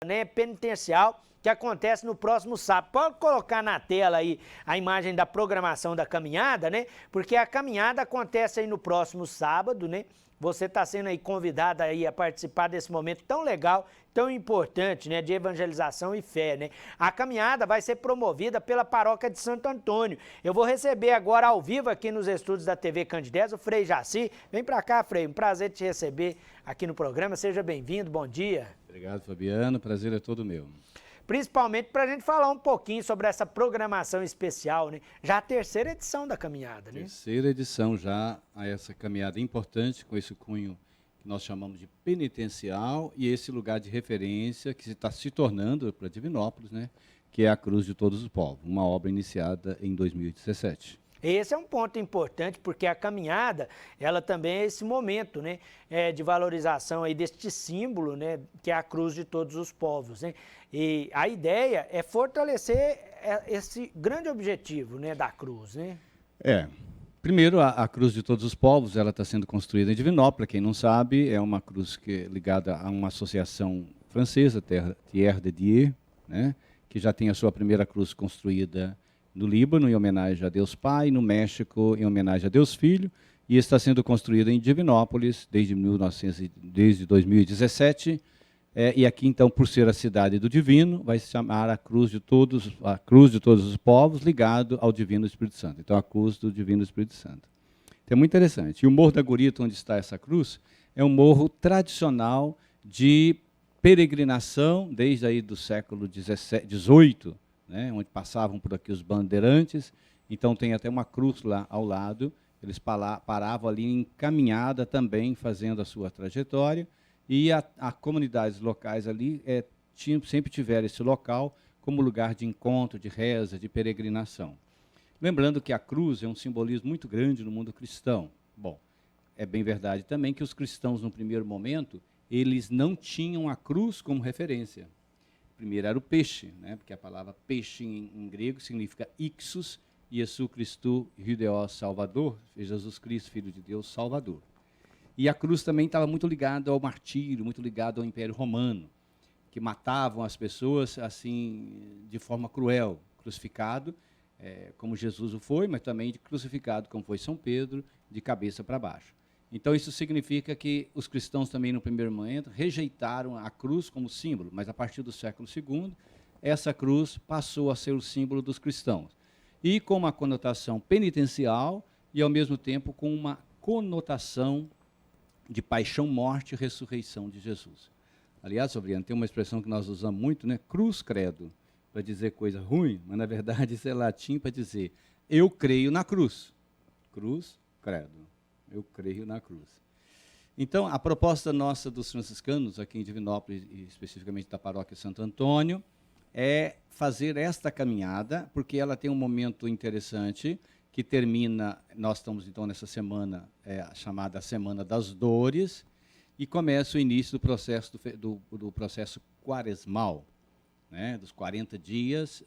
né, penitencial, que acontece no próximo sábado. Pode colocar na tela aí a imagem da programação da caminhada, né? Porque a caminhada acontece aí no próximo sábado, né? Você está sendo aí convidada aí a participar desse momento tão legal, tão importante, né, de evangelização e fé, né? A caminhada vai ser promovida pela Paróquia de Santo Antônio. Eu vou receber agora ao vivo aqui nos estúdios da TV Candidez o Frei Jaci. Vem para cá, Frei, um prazer te receber aqui no programa. Seja bem-vindo, bom dia. Obrigado, Fabiano, prazer é todo meu. Principalmente para a gente falar um pouquinho sobre essa programação especial, né? Já a terceira edição da caminhada, né? Terceira edição já a essa caminhada importante, com esse cunho que nós chamamos de penitencial e esse lugar de referência que está se tornando para Divinópolis, né? Que é a Cruz de Todos os Povos, uma obra iniciada em 2017. Esse é um ponto importante, porque a caminhada, ela também é esse momento, né, de valorização aí deste símbolo, né, que é a cruz de todos os povos, né? E a ideia é fortalecer esse grande objetivo, né, da cruz, né? Primeiro, a Cruz de Todos os Povos, ela está sendo construída em Divinópolis, quem não sabe, é uma cruz que é ligada a uma associação francesa, Terre de Dieu, né, que já tem a sua primeira cruz construída no Líbano, em homenagem a Deus Pai, no México, em homenagem a Deus Filho, e está sendo construída em Divinópolis desde 2017, e aqui, então, por ser a cidade do Divino, vai se chamar a Cruz de Todos os Povos, ligado ao Divino Espírito Santo. Então, a Cruz do Divino Espírito Santo. Então, é muito interessante. E o Morro da Gurita, onde está essa cruz, é um morro tradicional de peregrinação, desde aí do século XVIII, né, onde passavam por aqui os bandeirantes, então tem até uma cruz lá ao lado, eles paravam ali em caminhada também, fazendo a sua trajetória, e as comunidades locais ali sempre tiveram esse local como lugar de encontro, de reza, de peregrinação. Lembrando que a cruz é um simbolismo muito grande no mundo cristão. Bom, é bem verdade também que os cristãos, no primeiro momento, eles não tinham a cruz como referência. Primeiro era o peixe, né? Porque a palavra peixe em grego significa ixus, Iesu Christu, Hideos Salvador, Jesus Cristo, Filho de Deus, Salvador. E a cruz também estava muito ligada ao martírio, muito ligada ao Império Romano, que matavam as pessoas assim de forma cruel, crucificado, como Jesus o foi, mas também crucificado, como foi São Pedro, de cabeça para baixo. Então, isso significa que os cristãos também, no primeiro momento, rejeitaram a cruz como símbolo, mas a partir do século II, essa cruz passou a ser o símbolo dos cristãos. E com uma conotação penitencial e, ao mesmo tempo, com uma conotação de paixão, morte e ressurreição de Jesus. Aliás, Fabiano, tem uma expressão que nós usamos muito, né? Cruz credo, para dizer coisa ruim, mas, na verdade, isso é latim para dizer eu creio na cruz. Cruz credo. Eu creio na cruz. Então, a proposta nossa dos franciscanos, aqui em Divinópolis, e especificamente da Paróquia Santo Antônio, é fazer esta caminhada, porque ela tem um momento interessante, que termina, nós estamos então nessa semana, chamada Semana das Dores, e começa o início do processo, do processo quaresmal, né, dos 40 dias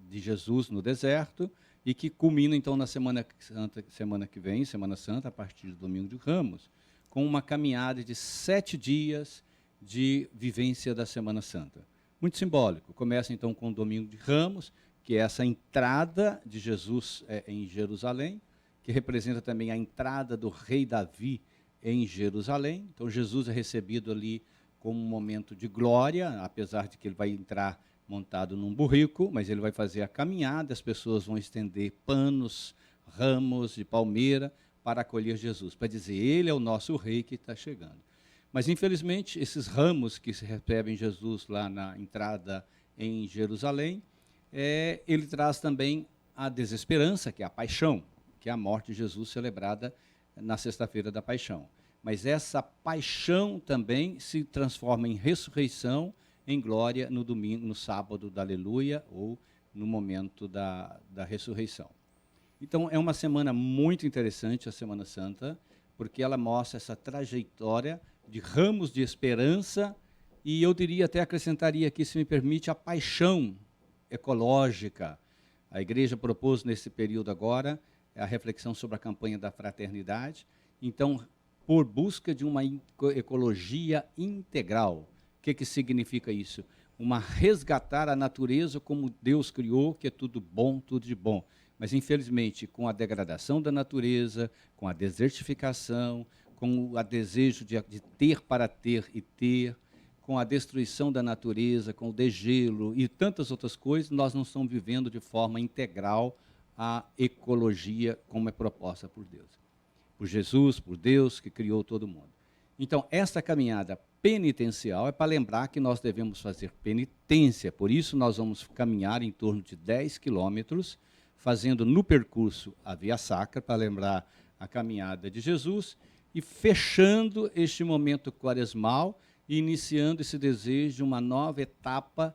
de Jesus no deserto, e que culmina, então, na Semana que vem, Semana Santa, a partir do Domingo de Ramos, com uma caminhada de 7 dias de vivência da Semana Santa. Muito simbólico. Começa, então, com o Domingo de Ramos, que é essa entrada de Jesus em Jerusalém, que representa também a entrada do rei Davi em Jerusalém. Então, Jesus é recebido ali como um momento de glória, apesar de que ele vai entrar montado num burrico, mas ele vai fazer a caminhada, as pessoas vão estender panos, ramos de palmeira para acolher Jesus, para dizer, ele é o nosso rei que está chegando. Mas, infelizmente, esses ramos que se recebem Jesus lá na entrada em Jerusalém, ele traz também a desesperança, que é a paixão, que é a morte de Jesus celebrada na sexta-feira da paixão. Mas essa paixão também se transforma em ressurreição, em glória no domingo, no sábado da aleluia, ou no momento da ressurreição. Então, é uma semana muito interessante, a Semana Santa, porque ela mostra essa trajetória de ramos de esperança, e eu diria, até acrescentaria aqui, se me permite, a paixão ecológica. A igreja propôs nesse período agora a reflexão sobre a campanha da fraternidade, então, por busca de uma ecologia integral, que significa isso? Resgatar a natureza como Deus criou, que é tudo bom, tudo de bom. Mas, infelizmente, com a degradação da natureza, com a desertificação, com o desejo de ter para ter e ter, com a destruição da natureza, com o degelo e tantas outras coisas, nós não estamos vivendo de forma integral a ecologia como é proposta por Deus. Por Jesus, por Deus, que criou todo mundo. Então, esta caminhada penitencial é para lembrar que nós devemos fazer penitência. Por isso, nós vamos caminhar em torno de 10 quilômetros, fazendo no percurso a Via Sacra, para lembrar a caminhada de Jesus, e fechando este momento quaresmal, e iniciando esse desejo de uma nova etapa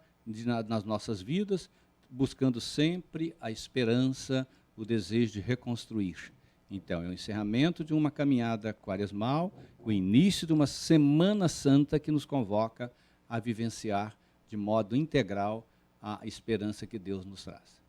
nas nossas vidas, buscando sempre a esperança, o desejo de reconstruir. Então, é o encerramento de uma caminhada quaresmal, o início de uma Semana Santa que nos convoca a vivenciar de modo integral a esperança que Deus nos traz.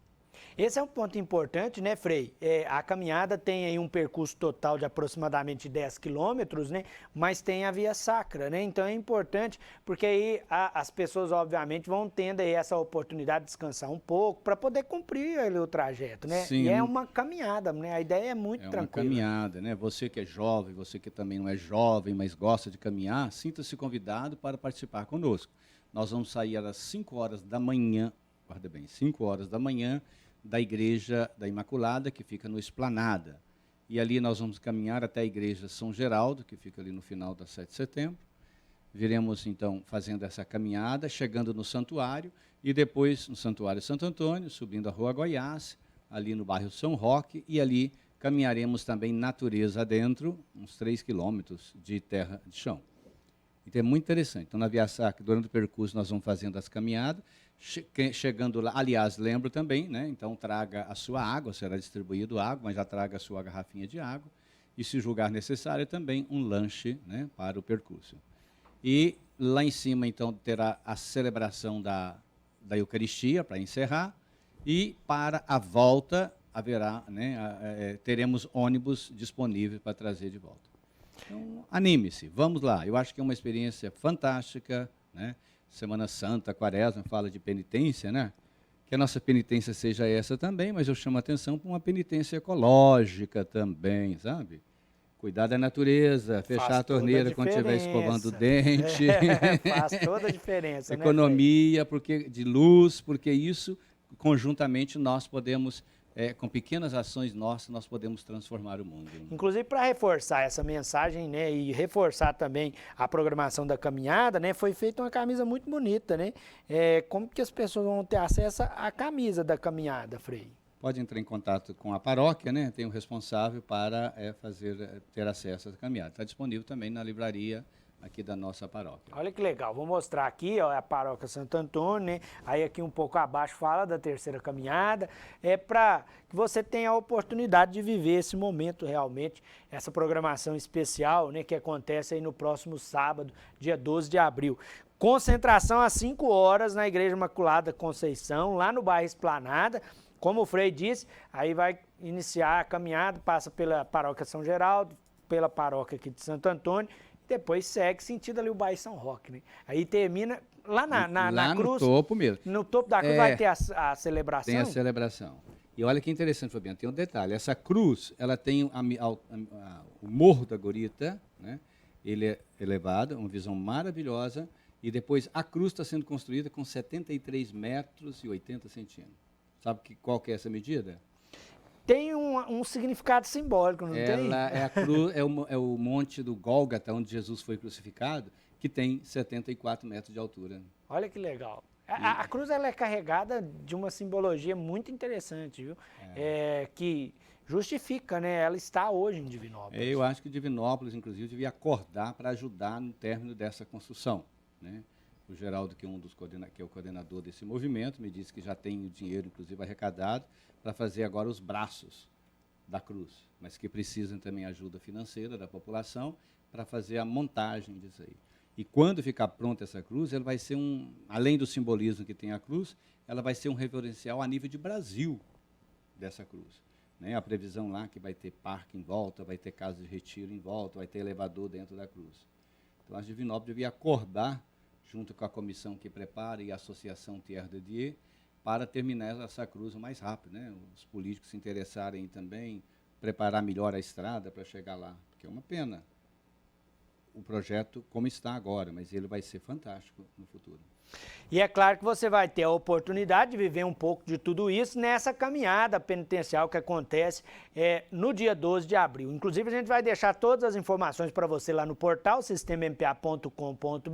Esse é um ponto importante, né, Frei? A caminhada tem aí um percurso total de aproximadamente 10 quilômetros, né? Mas tem a Via Sacra, né? Então é importante, porque aí as pessoas, obviamente, vão tendo aí essa oportunidade de descansar um pouco para poder cumprir ali o trajeto, né? Sim, e é uma caminhada, né? A ideia é muito tranquila. É uma caminhada, né? Você que é jovem, você que também não é jovem, mas gosta de caminhar, sinta-se convidado para participar conosco. Nós vamos sair às 5 horas da manhã, guarda bem, 5 horas da manhã, da Igreja da Imaculada, que fica no Esplanada. E ali nós vamos caminhar até a Igreja São Geraldo, que fica ali no final da 7 de setembro. Viremos, então, fazendo essa caminhada, chegando no santuário, e depois no Santuário Santo Antônio, subindo a Rua Goiás, ali no bairro São Roque, e ali caminharemos também natureza adentro, uns 3 quilômetros de terra de chão. Então é muito interessante. Então, na Via Sacra, durante o percurso, nós vamos fazendo as caminhadas, chegando lá, aliás, lembro também, né? Então traga a sua água, será distribuído água, mas já traga a sua garrafinha de água, e se julgar necessário também um lanche, né, para o percurso. E lá em cima, então, terá a celebração da Eucaristia, para encerrar, e para a volta haverá, né, teremos ônibus disponíveis para trazer de volta. Então, anime-se, vamos lá. Eu acho que é uma experiência fantástica, né? Semana Santa, Quaresma, fala de penitência, né? Que a nossa penitência seja essa também, mas eu chamo a atenção para uma penitência ecológica também, sabe? Cuidar da natureza, fechar a torneira quando estiver escovando o dente. Faz toda a diferença, né? Economia, de luz, porque isso, conjuntamente, nós podemos... com pequenas ações nossas, nós podemos transformar o mundo. Inclusive, para reforçar essa mensagem, né, e reforçar também a programação da caminhada, né, foi feita uma camisa muito bonita, né? Como que as pessoas vão ter acesso à camisa da caminhada, Frei? Pode entrar em contato com a paróquia, né? Tem um responsável para ter acesso à caminhada. Está disponível também na livraria aqui da nossa paróquia. Olha que legal, vou mostrar aqui, ó, a paróquia Santo Antônio, né? Aí aqui um pouco abaixo fala da terceira caminhada, para que você tenha a oportunidade de viver esse momento realmente, essa programação especial, né, que acontece aí no próximo sábado, dia 12 de abril. Concentração às 5 horas na Igreja Imaculada Conceição, lá no bairro Esplanada. Como o Frei disse, aí vai iniciar a caminhada, passa pela paróquia São Geraldo, pela paróquia aqui de Santo Antônio, depois segue sentido ali o bairro São Roque, né? Aí termina lá na cruz. No topo mesmo. No topo da cruz vai ter a celebração? Tem a celebração. E olha que interessante, Fabiano, tem um detalhe. Essa cruz, ela tem o Morro da Gorita, né? Ele é elevado, uma visão maravilhosa, e depois a cruz está sendo construída com 73 metros e 80 centímetros. Sabe qual que é essa medida? Tem um significado simbólico, não tem? É a cruz, é o monte do Gólgota, onde Jesus foi crucificado, que tem 74 metros de altura. Olha que legal. A cruz ela é carregada de uma simbologia muito interessante, viu? Que justifica, né? Ela está hoje em Divinópolis. Eu acho que Divinópolis, inclusive, devia acordar para ajudar no término dessa construção, né? O Geraldo, que é o coordenador desse movimento, me disse que já tem o dinheiro, inclusive, arrecadado para fazer agora os braços da cruz, mas que precisam também ajuda financeira da população para fazer a montagem disso aí. E quando ficar pronta essa cruz, ela vai ser além do simbolismo que tem a cruz, ela vai ser um referencial a nível de Brasil dessa cruz, né? A previsão lá que vai ter parque em volta, vai ter casa de retiro em volta, vai ter elevador dentro da cruz. Então, a Divinópolis devia acordar junto com a comissão que prepara e a Associação Thierry de Dieu, para terminar essa cruz o mais rápido, né? Os políticos se interessarem também, preparar melhor a estrada para chegar lá, porque é uma pena o projeto como está agora, mas ele vai ser fantástico no futuro. E é claro que você vai ter a oportunidade de viver um pouco de tudo isso nessa caminhada penitencial que acontece no dia 12 de abril. Inclusive, a gente vai deixar todas as informações para você lá no portal sistemampa.com.br,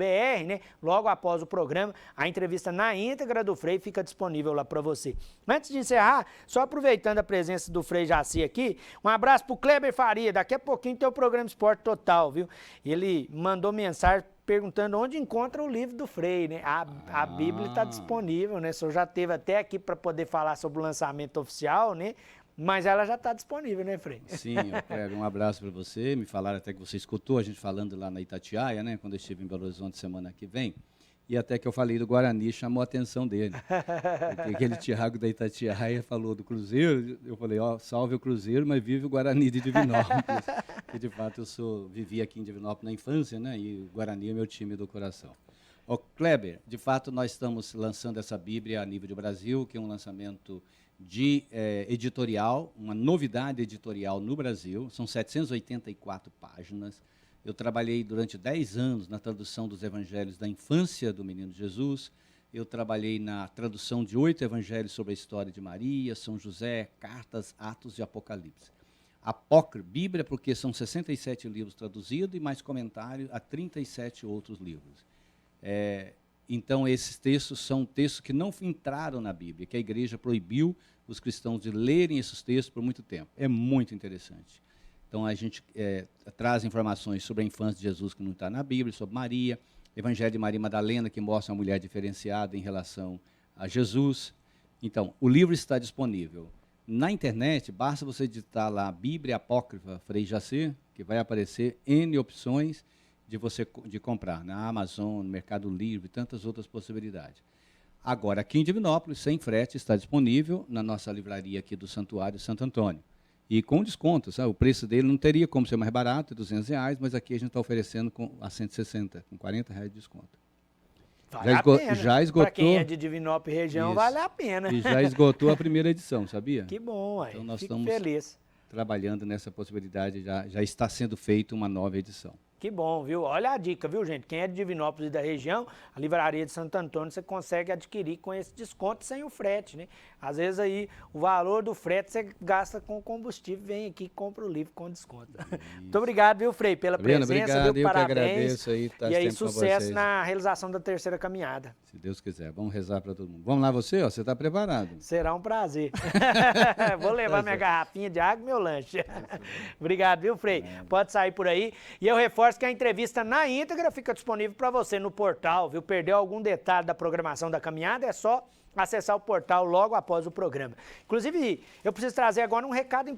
né? Logo após o programa, a entrevista na íntegra do Frei fica disponível lá para você. Antes de encerrar, só aproveitando a presença do Frei Jaci aqui, um abraço para o Kleber Faria. Daqui a pouquinho tem o programa Esporte Total, viu? Ele mandou mensagem perguntando onde encontra o livro do Frei, né? A Bíblia está disponível, né? O senhor já esteve até aqui para poder falar sobre o lançamento oficial, né? Mas ela já está disponível, né, Frei? Sim, Kleber, um abraço para você. Me falaram até que você escutou a gente falando lá na Itatiaia, né? Quando eu estive em Belo Horizonte semana que vem. E até que eu falei do Guarani, chamou a atenção dele. Porque aquele Tiago da Itatiaia falou do Cruzeiro, eu falei, ó, salve o Cruzeiro, mas vive o Guarani de Divinópolis. E de fato vivi aqui em Divinópolis na infância, né? E o Guarani é meu time do coração. Ó, Kleber, de fato nós estamos lançando essa Bíblia a nível de Brasil, que é um lançamento de editorial, uma novidade editorial no Brasil, são 784 páginas. Eu trabalhei durante 10 anos na tradução dos evangelhos da infância do menino Jesus. Eu trabalhei na tradução de 8 evangelhos sobre a história de Maria, São José, Cartas, Atos e Apocalipse. Apócrifo, Bíblia, porque são 67 livros traduzidos e mais comentários a 37 outros livros. Então, esses textos são textos que não entraram na Bíblia, que a igreja proibiu os cristãos de lerem esses textos por muito tempo. É muito interessante. Então, a gente traz informações sobre a infância de Jesus que não está na Bíblia, sobre Maria, Evangelho de Maria Madalena, que mostra uma mulher diferenciada em relação a Jesus. Então, o livro está disponível na internet, basta você digitar lá Bíblia Apócrifa Frei Jaci, que vai aparecer N opções de comprar na Amazon, no Mercado Livre e tantas outras possibilidades. Agora, aqui em Divinópolis, sem frete, está disponível na nossa livraria aqui do Santuário Santo Antônio. E com desconto, sabe? O preço dele não teria como ser mais barato, R$200, mas aqui a gente está oferecendo a 160, com R$40 de desconto. Vale a pena. Já esgotou. Para quem é de Divinópolis região, vale a pena. E já esgotou a primeira edição, sabia? Que bom, então nós fico estamos feliz. Trabalhando nessa possibilidade, já está sendo feita uma nova edição. Que bom, viu? Olha a dica, viu, gente? Quem é de Divinópolis e da região, a livraria de Santo Antônio, você consegue adquirir com esse desconto sem o frete, né? Às vezes aí o valor do frete você gasta com combustível, vem aqui e compra o livro com desconto. Muito obrigado, viu, Frei, pela presença, obrigado, viu? Eu Parabéns. que agradeço aí, e aí, sucesso na realização da terceira caminhada. Se Deus quiser, vamos rezar para todo mundo. Vamos lá você, ó, você está preparado? Será um prazer. Vou levar minha garrafinha de água e meu lanche. Obrigado, viu, Frei? Pode sair por aí. E eu reforço que a entrevista na íntegra fica disponível para você no portal, viu? Perdeu algum detalhe da programação da caminhada, é só acessar o portal logo após o programa. Inclusive, eu preciso trazer agora um recado importante.